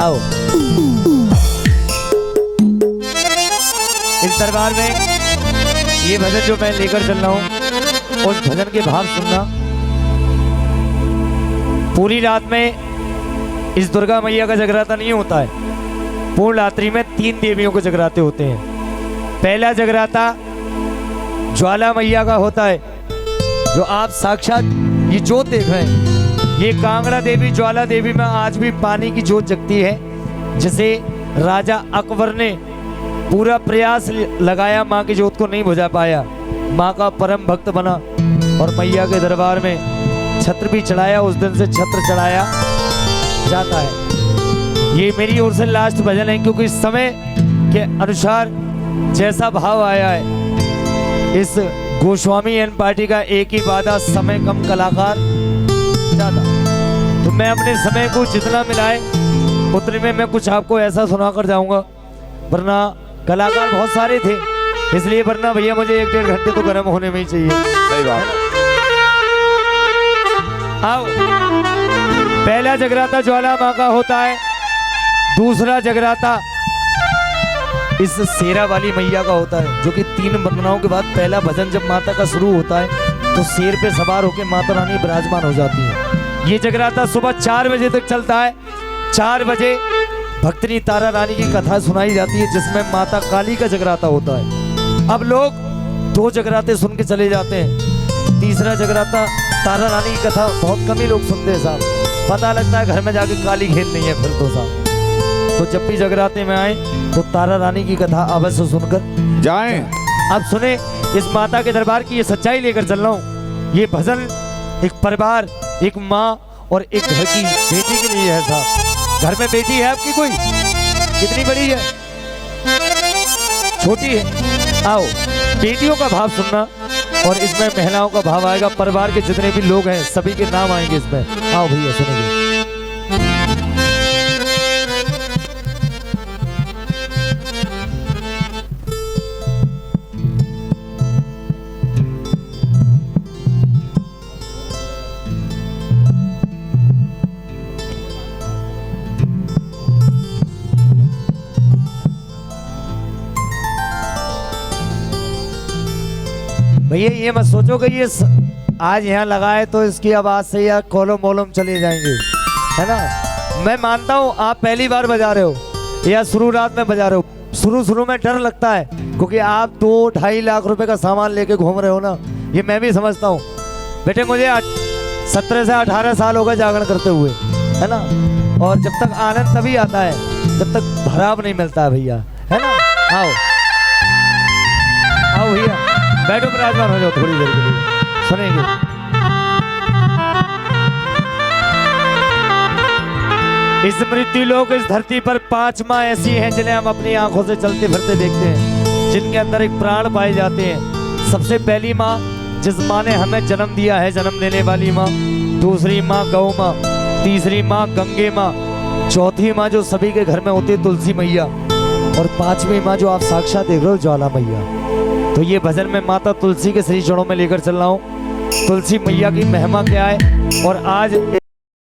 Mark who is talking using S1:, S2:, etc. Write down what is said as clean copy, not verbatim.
S1: आओ इस दरबार में ये भजन जो मैं लेकर चल रहा हूँ उस भजन के भाव सुनना। पूरी रात में इस दुर्गा मैया का जगराता नहीं होता है। पूर्ण रात्रि में 3 देवियों के जगराते होते हैं। पहला जगराता ज्वाला मैया का होता है, जो आप साक्षात ये जोत देख रहे हैं। ये कांगड़ा देवी ज्वाला देवी में आज भी पानी की जोत जगती है, जिसे राजा अकबर ने पूरा प्रयास लगाया, माँ की जोत को नहीं बुझा पाया। माँ का परम भक्त बना और मैया के दरबार में छत्र भी चढ़ाया। उस दिन से छत्र चढ़ाया जाता है। ये मेरी ओर से लास्ट भजन है, क्योंकि इस समय के अनुसार जैसा भाव आया है, इस गोस्वामी एन पार्टी का एक ही वादा, समय कम कलाकार ज्यादा। तो मैं अपने समय को जितना मिलाए उतने में मैं कुछ आपको ऐसा सुना कर जाऊंगा, वरना कलाकार बहुत सारे थे इसलिए, वरना भैया मुझे 1-1.5 घंटे तो गर्म होने में ही चाहिए।
S2: सही बात।
S1: आओ, पहला जगराता ज्वाला माँ का होता है। दूसरा जगराता इस शेरा वाली मैया का होता है, जो कि 3 वंदनाओं के बाद पहला भजन जब माता का शुरू होता है तो शेर पे सवार होकर माता रानी विराजमान हो जाती है। ये जगराता सुबह 4 बजे तक चलता है। 4 बजे भक्तनी तारा रानी की कथा सुनाई जाती है, जिसमें माता काली का जगराता होता है। अब लोग 2 जगराते सुन के चले जाते हैं। तीसरा जगराता तारा रानी की कथा बहुत कम ही लोग सुनते हैं साहब। पता लगता है घर में जाके काली खेल नहीं है फिर तो साहब। तो जब भी जगराते में आए तो तारा रानी की कथा अवश्य सुनकर
S2: जाएं।
S1: अब सुने, इस माता के दरबार की ये सच्चाई लेकर चल रहा हूँ। ये भजन एक परिवार, एक माँ और एक घर की बेटी के लिए है साहब। घर में बेटी है आपकी कोई? कितनी बड़ी है? छोटी है? आओ, बेटियों का भाव सुनना और इसमें महिलाओं का भाव आएगा। परिवार के जितने भी लोग हैं सभी के नाम आएंगे इसमें। आओ भैया सुनेंगे। भैया ये मत सोचो कि ये आज यहाँ लगाए तो इसकी आवाज से या कॉलम वॉलम चले जाएंगे, है ना। मैं मानता हूँ आप पहली बार बजा रहे हो या शुरू रात में बजा रहे हो। शुरू में डर लगता है, क्योंकि आप 2-2.5 लाख रुपए का सामान लेके घूम रहे हो ना, ये मैं भी समझता हूँ। बेटे मुझे 17 से 18 साल हो गए जागरण करते हुए, है ना। और जब तक आनंद तभी आता है जब तक भराव नहीं मिलता है भैया, है ना। आओ आओ भैया, बैठो, विराजमान हो जाओ थोड़ी देर के लिए, सुनेंगे। इस मृत्यु लोक, इस धरती पर 5 माँ ऐसी हैं जिन्हें हम अपनी आंखों से चलते फिरते देखते हैं, जिनके अंदर एक प्राण पाए जाते हैं। सबसे पहली माँ जिस माँ ने हमें जन्म दिया है, जन्म देने वाली माँ। दूसरी माँ गौ माँ। तीसरी माँ गंगे माँ। चौथी माँ जो सभी के घर में होती है, तुलसी मैया। और 5वीं माँ जो आप साक्षात देख रहे हो, ज्वाला मैया। तो ये भजन में माता तुलसी के श्री चरणों में लेकर चल रहा हूँ। तुलसी मैया की महिमा क्या है और आज